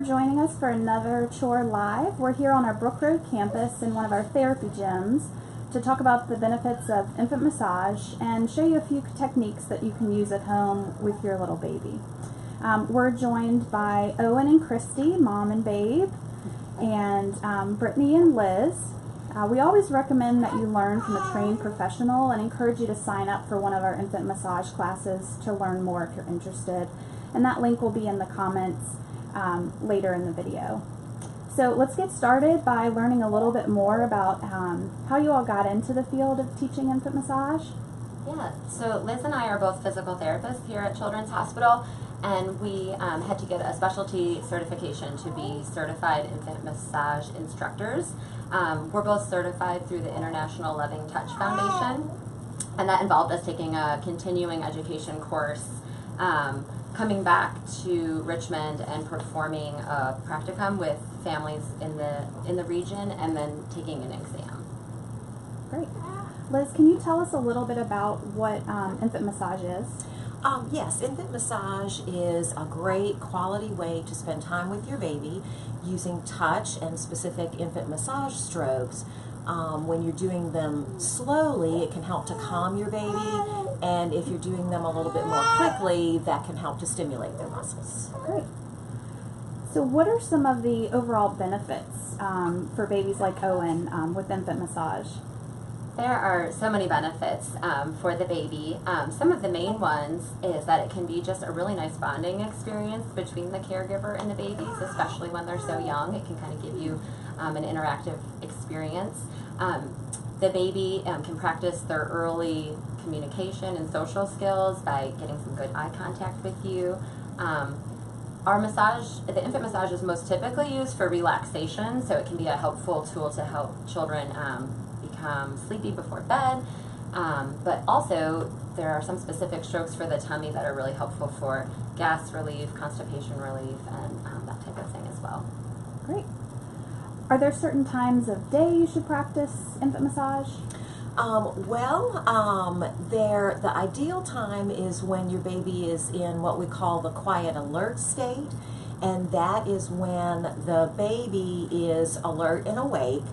Joining us for another Chore Live. We're here on our Brook Road campus in one of our therapy gyms to talk about the benefits of infant massage and show you a few techniques that you can use at home with your little baby. We're joined by Owen and Christy, Mom and Babe, and Brittany and Liz. We always recommend that you learn from a trained professional and encourage you to sign up for one of our infant massage classes to learn more if you're interested. And that link will be in the comments later in the video. So let's get started by learning a little bit more about how you all got into the field of teaching infant massage. Yeah, so Liz and I are both physical therapists here at Children's Hospital, and we had to get a specialty certification to be certified infant massage instructors. We're both certified through the International Loving Touch Foundation, and that involved us taking a continuing education course, coming back to Richmond and performing a practicum with families in the region, and then taking an exam. Great. Liz, can you tell us a little bit about what infant massage is? Yes, infant massage is a great quality way to spend time with your baby using touch and specific infant massage strokes. When you're doing them slowly, it can help to calm your baby, and if you're doing them a little bit more quickly, that can help to stimulate their muscles. Great. So what are some of the overall benefits for babies like Owen with infant massage? There are so many benefits for the baby. Some of the main ones is that it can be just a really nice bonding experience between the caregiver and the babies, especially when they're so young. It can kind of give you an interactive experience. The baby can practice their early communication and social skills by getting some good eye contact with you. Our massage, the infant massage, is most typically used for relaxation, so it can be a helpful tool to help children become sleepy before bed, but also there are some specific strokes for the tummy that are really helpful for gas relief, constipation relief, and that type of thing as well. Great. Are there certain times of day you should practice infant massage? The ideal time is when your baby is in what we call the quiet alert state, and that is when the baby is alert and awake,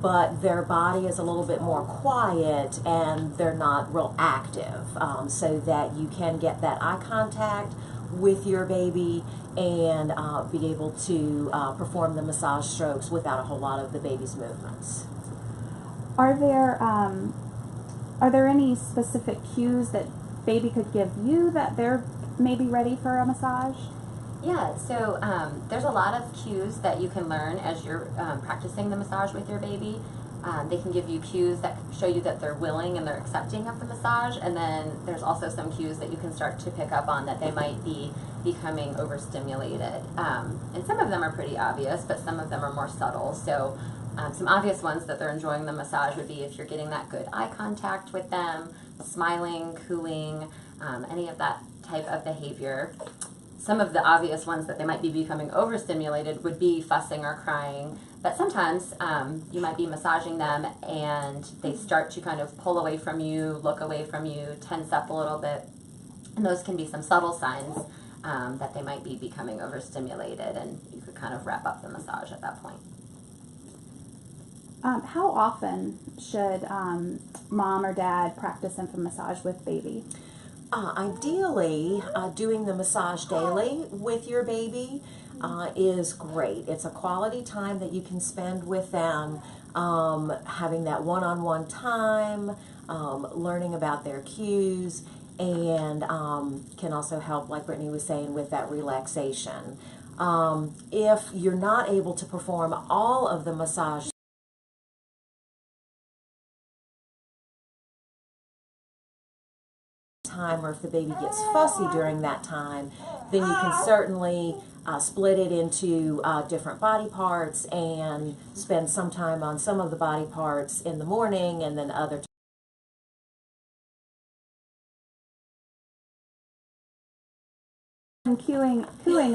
but their body is a little bit more quiet and they're not real active, so that you can get that eye contact with your baby and be able to perform the massage strokes without a whole lot of the baby's movements. Are there any specific cues that baby could give you that they're maybe ready for a massage? Yeah, so there's a lot of cues that you can learn as you're practicing the massage with your baby. They can give you cues that show you that they're willing and they're accepting of the massage, and then there's also some cues that you can start to pick up on that they might be becoming overstimulated. And some of them are pretty obvious, but some of them are more subtle. So some obvious ones that they're enjoying the massage would be if you're getting that good eye contact with them, smiling, cooing, any of that type of behavior. Some of the obvious ones that they might be becoming overstimulated would be fussing or crying, but sometimes you might be massaging them and they start to kind of pull away from you, look away from you, tense up a little bit, and those can be some subtle signs that they might be becoming overstimulated, and you could kind of wrap up the massage at that point. How often should mom or dad practice infant massage with baby? Ideally, doing the massage daily with your baby is great. It's a quality time that you can spend with them, having that one-on-one time, learning about their cues, and can also help, like Brittany was saying, with that relaxation. If you're not able to perform all of the massage time, or if the baby gets fussy during that time, then you can certainly split it into different body parts and spend some time on some of the body parts in the morning and then other I'm cooing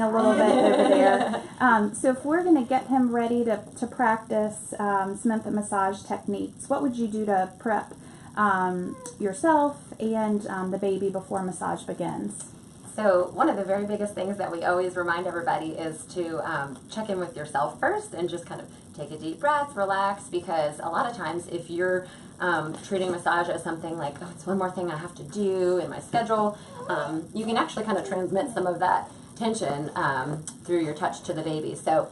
a little bit over there. So if we're going to get him ready to practice some infant massage techniques, what would you do to prep yourself and the baby before massage begins? So one of the very biggest things that we always remind everybody is to check in with yourself first and just kind of take a deep breath, relax, because a lot of times if you're treating massage as something like, oh, it's one more thing I have to do in my schedule, you can actually kind of transmit some of that tension through your touch to the baby. So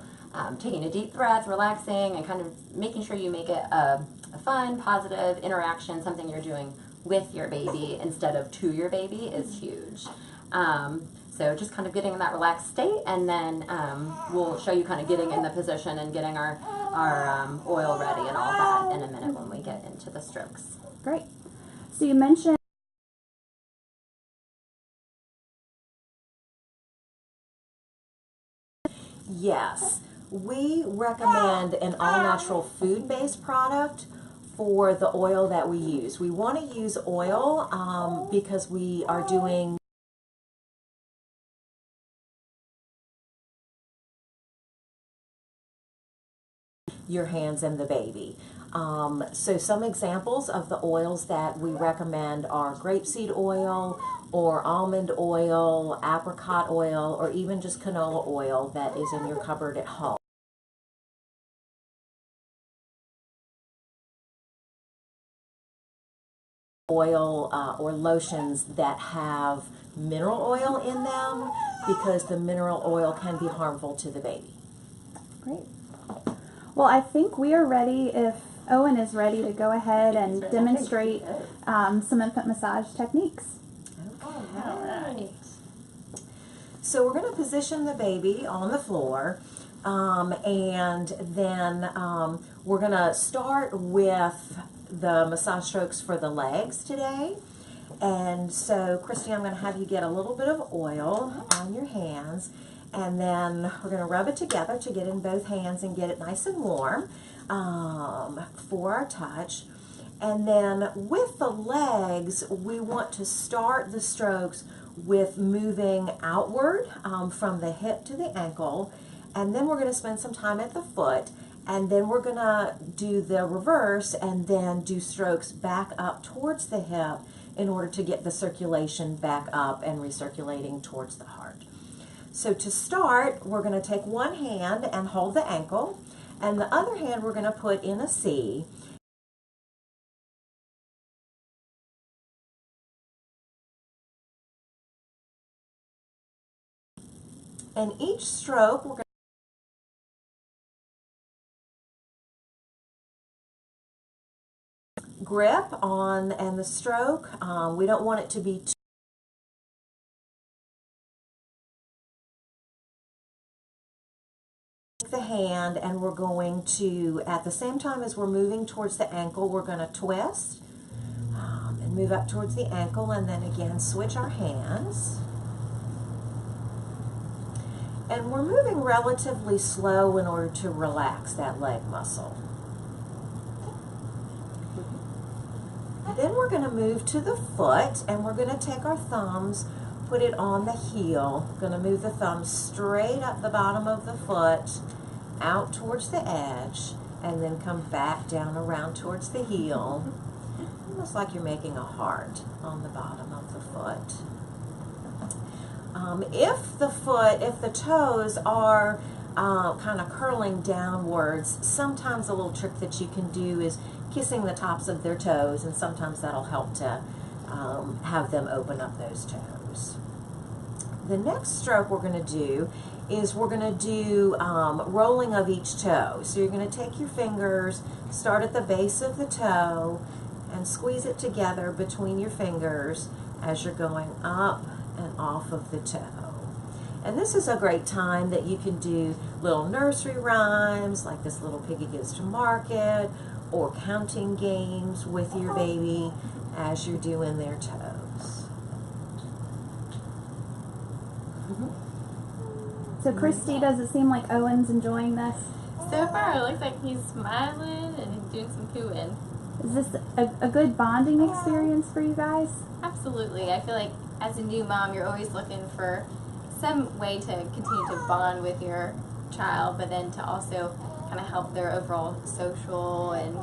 taking a deep breath, relaxing, and kind of making sure you make it a fun, positive interaction, something you're doing with your baby instead of to your baby is huge. So just kind of getting in that relaxed state, and then we'll show you kind of getting in the position and getting our oil ready and all that in a minute when we get into the strokes. Great. So you mentioned Yes, we recommend an all-natural food-based product for the oil that we use. We want to use oil because we are doing your hands and the baby. So some examples of the oils that we recommend are grapeseed oil or almond oil, apricot oil, or even just canola oil that is in your cupboard at home. Oil or lotions that have mineral oil in them, because the mineral oil can be harmful to the baby. Great. Well, I think we are ready if Owen is ready to go ahead and demonstrate some infant massage techniques. All right. So we're going to position the baby on the floor, and then we're going to start with the massage strokes for the legs today. And so, Christy, I'm going to have you get a little bit of oil on your hands, and then we're going to rub it together to get in both hands and get it nice and warm for our touch. And then with the legs, we want to start the strokes with moving outward from the hip to the ankle, and then we're going to spend some time at the foot, and then we're going to do the reverse and then do strokes back up towards the hip in order to get the circulation back up and recirculating towards the heart. So to start, we're going to take one hand and hold the ankle, and the other hand we're going to put in a C. And each stroke, we're going to grip on and the stroke. We don't want it to be too the hand, and we're going to, at the same time as we're moving towards the ankle, we're going to twist and move up towards the ankle, and then again switch our hands. And we're moving relatively slow in order to relax that leg muscle. Then we're going to move to the foot, and we're going to take our thumbs, put it on the heel. We're going to move the thumbs straight up the bottom of the foot, out towards the edge, and then come back down around towards the heel, almost like you're making a heart on the bottom of the foot. If the toes are kind of curling downwards, sometimes a little trick that you can do is kissing the tops of their toes, and sometimes that'll help to have them open up those toes. The next stroke we're going to do is we're going to do rolling of each toe. So you're going to take your fingers, start at the base of the toe, and squeeze it together between your fingers as you're going up and off of the toe. And this is a great time that you can do little nursery rhymes like this little piggy goes to market, or counting games with your baby as you're doing their toes. So Christy, does it seem like Owen's enjoying this? So far, it looks like he's smiling and he's doing some cooing. Is this a good bonding experience for you guys? Absolutely. I feel like as a new mom, you're always looking for some way to continue to bond with your child, but then to also kind of help their overall social and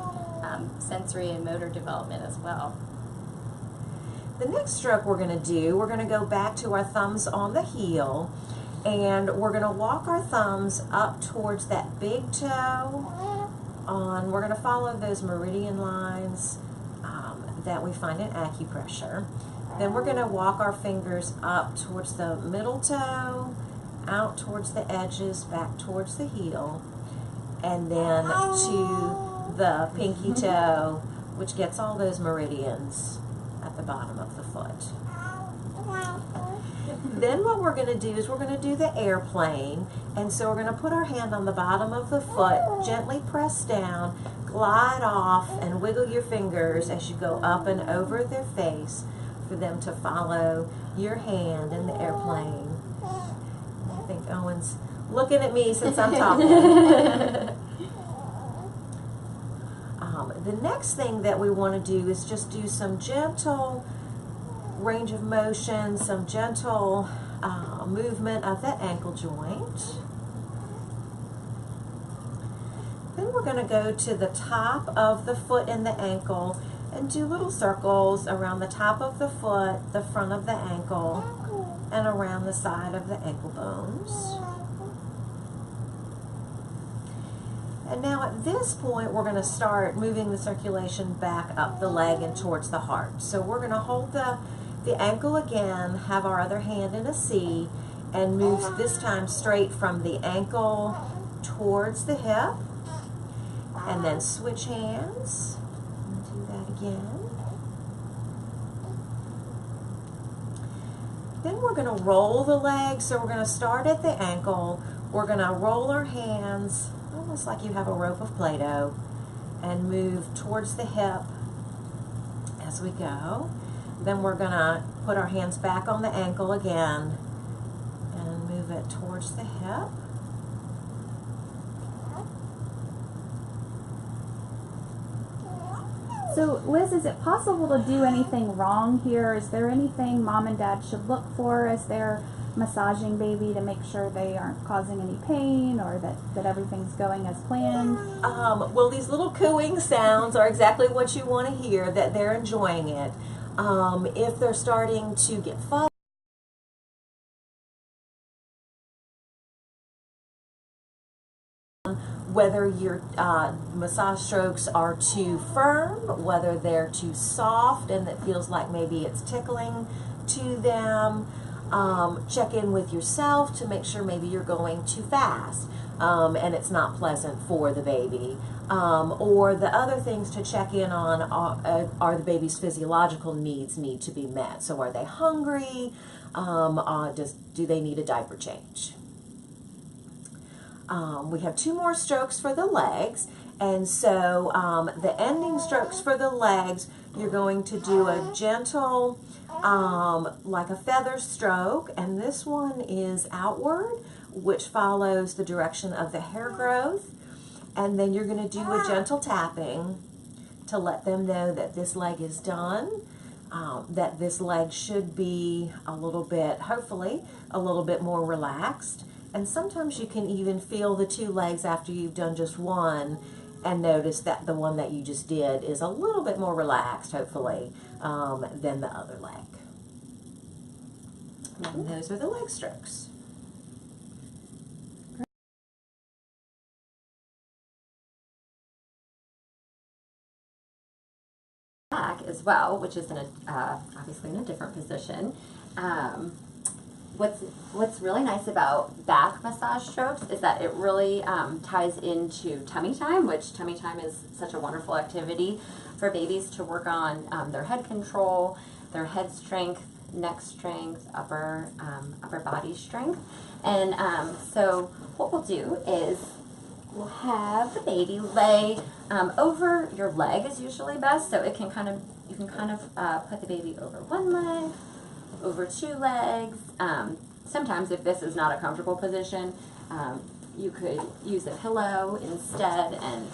sensory and motor development as well. The next stroke we're going to do, we're going to go back to our thumbs on the heel, and we're going to walk our thumbs up towards that big toe. We're going to follow those meridian lines that we find in acupressure. Then we're going to walk our fingers up towards the middle toe, out towards the edges, back towards the heel, and then to the pinky toe, which gets all those meridians at the bottom of the foot. Then what we're going to do is we're going to do the airplane, and so we're going to put our hand on the bottom of the foot, gently press down, glide off, and wiggle your fingers as you go up and over their face for them to follow your hand in the airplane. I think Owen's looking at me since I'm talking. The next thing that we want to do is just do some gentle range of motion, some gentle movement of that ankle joint. Then we're going to go to the top of the foot and the ankle and do little circles around the top of the foot, the front of the ankle, and around the side of the ankle bones. And now at this point, we're going to start moving the circulation back up the leg and towards the heart. So we're going to hold the ankle again, have our other hand in a C, and move this time straight from the ankle towards the hip. And then switch hands. And do that again. Then we're going to roll the leg. So we're going to start at the ankle. We're going to roll our hands, almost like you have a rope of Play-Doh, and move towards the hip as we go. Then we're going to put our hands back on the ankle again and move it towards the hip. So, Liz, is it possible to do anything wrong here? Is there anything mom and dad should look for as they're massaging baby to make sure they aren't causing any pain, or that everything's going as planned? Well, these little cooing sounds are exactly what you want to hear, that they're enjoying it. If they're starting to get fussy, whether your massage strokes are too firm, whether they're too soft and it feels like maybe it's tickling to them. Check in with yourself to make sure maybe you're going too fast and it's not pleasant for the baby. Or the other things to check in on are the baby's physiological needs need to be met. So are they hungry? Do they need a diaper change? We have 2 more strokes for the legs, and so the ending strokes for the legs, you're going to do a gentle, like a feather stroke, and this one is outward, which follows the direction of the hair growth, and then you're going to do a gentle tapping to let them know that this leg is done, that this leg should be a little bit, hopefully, a little bit more relaxed. And sometimes you can even feel the 2 legs after you've done just one and notice that the one that you just did is a little bit more relaxed, hopefully, than the other leg. And those are the leg strokes. Back as well, which is in obviously in a different position. What's really nice about back massage strokes is that it really ties into tummy time, which tummy time is such a wonderful activity for babies to work on their head control, their head strength, neck strength, upper body strength. And so what we'll do is we'll have the baby lay over your leg is usually best, so you can kind of put the baby over one leg, over 2 legs. Sometimes if this is not a comfortable position, you could use a pillow instead and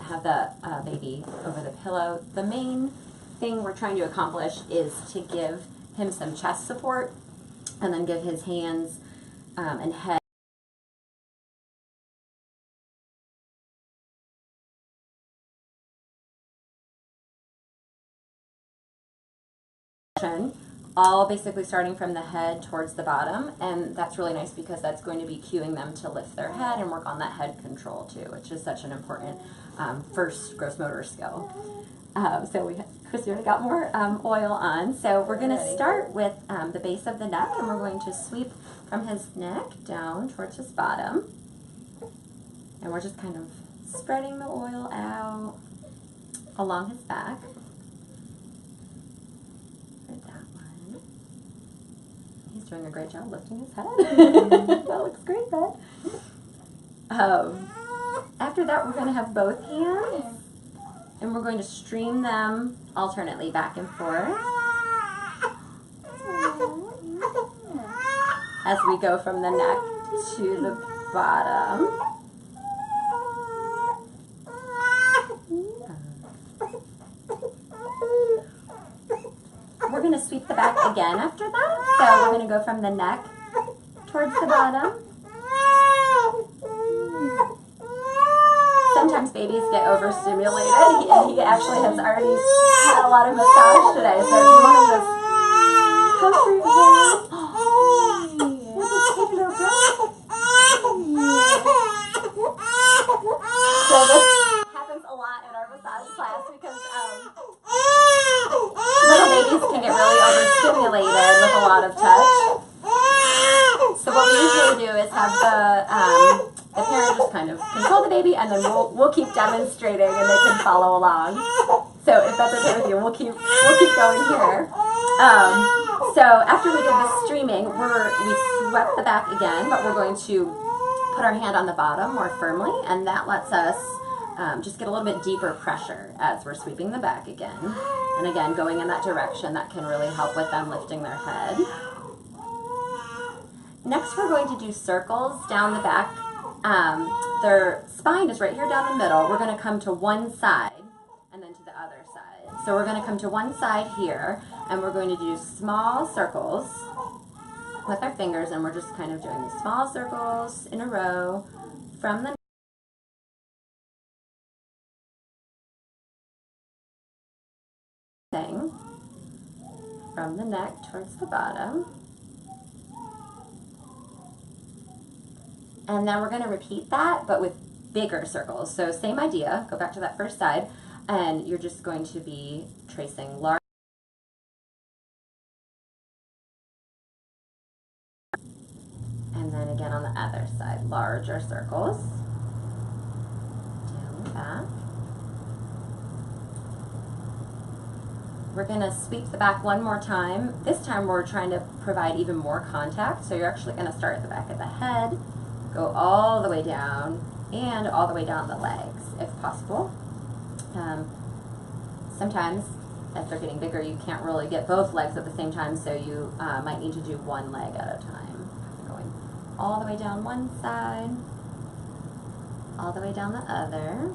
have the baby over the pillow. The main thing we're trying to accomplish is to give him some chest support and then give his hands and head all basically starting from the head towards the bottom, and that's really nice because that's going to be cueing them to lift their head and work on that head control too, which is such an important first gross motor skill. Chris, you already got more oil on, so we're going to start with the base of the neck, and we're going to sweep from his neck down towards his bottom, and we're just kind of spreading the oil out along his back. Doing a great job lifting his head. That looks great, bud. After that, we're going to have both hands, and we're going to stream them alternately back and forth as we go from the neck to the bottom. We're going to sweep the back again after that. So we're going to go from the neck towards the bottom. Sometimes babies get overstimulated, and he actually has already had a lot of massage today. So if you want to just come through here. Take a little breath. So this happens a lot in our massage class because little babies can get really overstimulated with a lot of touch. So what we usually do is have the parent just kind of control the baby, and then we'll keep demonstrating, and they can follow along. So if that's okay with you, we'll keep going here. So after we did the streaming, we swept the back again, but we're going to put our hand on the bottom more firmly, and that lets us just get a little bit deeper pressure as we're sweeping the back again. And again, going in that direction, that can really help with them lifting their head. Next, we're going to do circles down the back. Their spine is right here down the middle. We're going to come to one side and then to the other side. So we're going to come to one side here, and we're going to do small circles with our fingers, and we're just kind of doing these small circles in a row from the thing, from the neck towards the bottom. And then we're going to repeat that, but with bigger circles. So same idea, go back to that first side, and you're just going to be tracing large. And then again on the other side, larger circles. Down the back. We're going to sweep the back one more time. This time we're trying to provide even more contact, so you're actually going to start at the back of the head, go all the way down, and all the way down the legs, if possible. Sometimes, as they're getting bigger, you can't really get both legs at the same time, so you might need to do one leg at a time. Going all the way down one side, all the way down the other.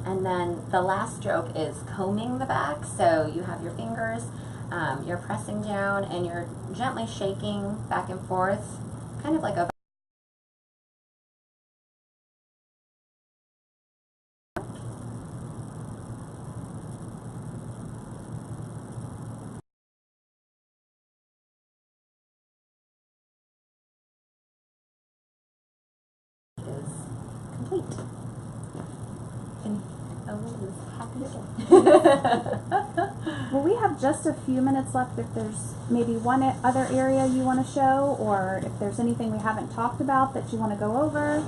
And then the last stroke is combing the back, so you have your fingers, you're pressing down, and you're gently shaking back and forth, kind of like a is complete. And Well, we have just a few minutes left if there's maybe one other area you want to show, or if there's anything we haven't talked about that you want to go over.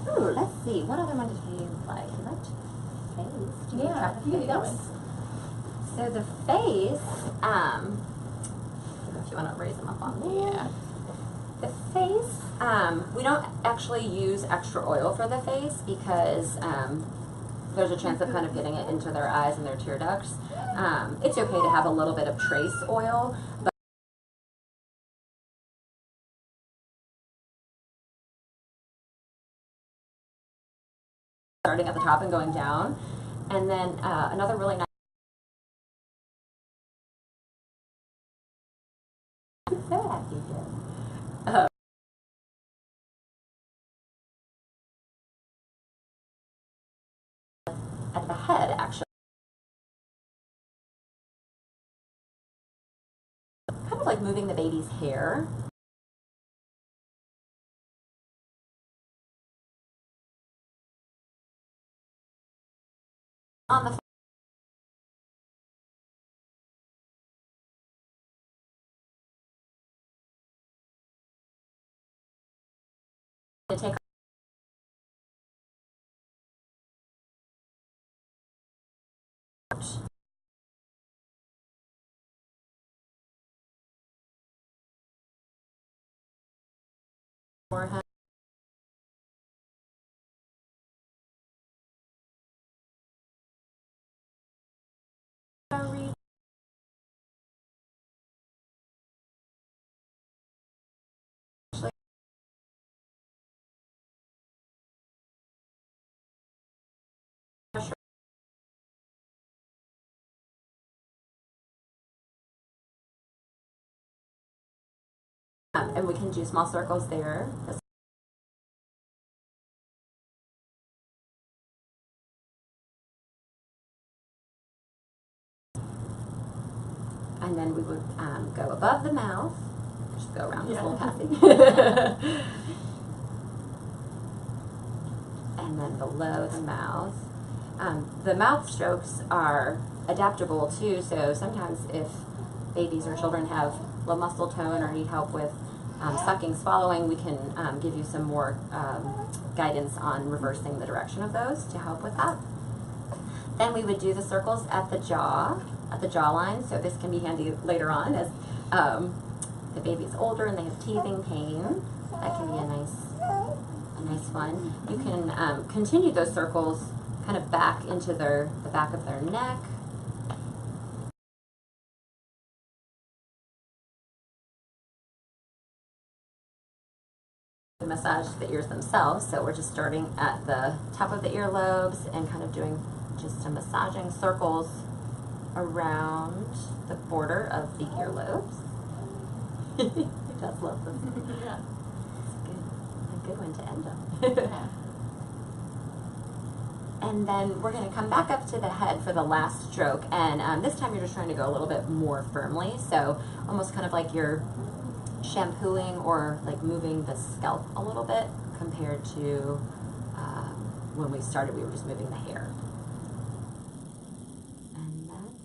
Ooh, let's see. What other one did he like? He liked face. Do you have the face? that one. So the face, if you want to raise them up on there. The face, we don't actually use extra oil for the face because there's a chance of kind of getting it into their eyes and their tear ducts. It's okay to have a little bit of trace oil, but starting at the top and going down. And then another really nice so happy at the head, actually. like moving the baby's hair. On the to take forehead. And we can do small circles there. And then we would go above the mouth. Just go around this little passage. And then below the mouth. The mouth strokes are adaptable too, so sometimes if babies or children have low muscle tone or need help with sucking, swallowing, we can give you some more guidance on reversing the direction of those to help with that. Then we would do the circles at the jawline, so this can be handy later on as the baby's older and they have teething pain. That can be a nice one. You can continue those circles kind of back into the back of their neck. Massage the ears themselves, so we're just starting at the top of the earlobes and kind of doing just some massaging circles around the border of the earlobes. It does love them. Yeah. It's a good one to end on. Yeah. And then we're going to come back up to the head for the last stroke, and this time you're just trying to go a little bit more firmly, so almost kind of like you're shampooing or like moving the scalp a little bit compared to when we started, we were just moving the hair. And that's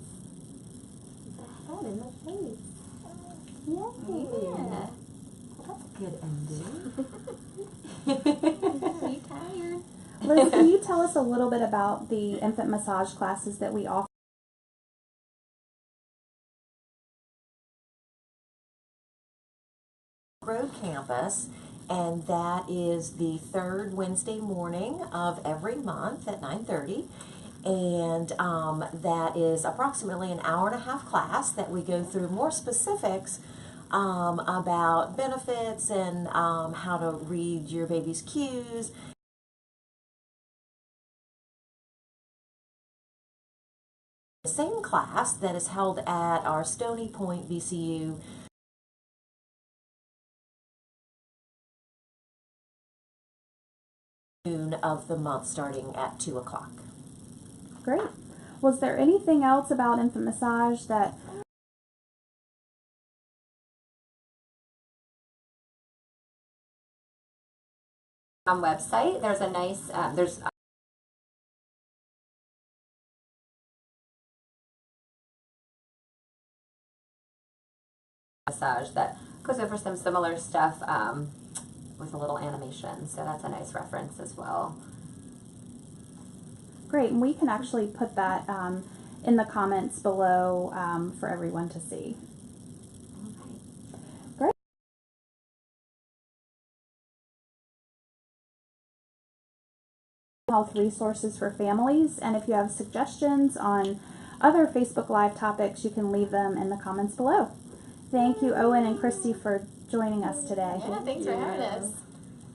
the head and the face. Yay! Yeah. That's a good ending. Are you tired? Liz, can you tell us a little bit about the infant massage classes that we offer? Road campus, and that is the third Wednesday morning of every month at 9:30, and that is approximately an hour-and-a-half class that we go through more specifics about benefits and how to read your baby's cues. The same class that is held at our Stony Point VCU of the month starting at 2 o'clock. Great. Was there anything else about infant massage that Website, there's a nice, there's massage that goes over some similar stuff with a little animation, so that's a nice reference as well. Great, and we can actually put that in the comments below for everyone to see. Great. Health resources for families, and if you have suggestions on other Facebook Live topics, you can leave them in the comments below. Thank you, Owen and Christy, for joining us today. Yeah, thanks for having us.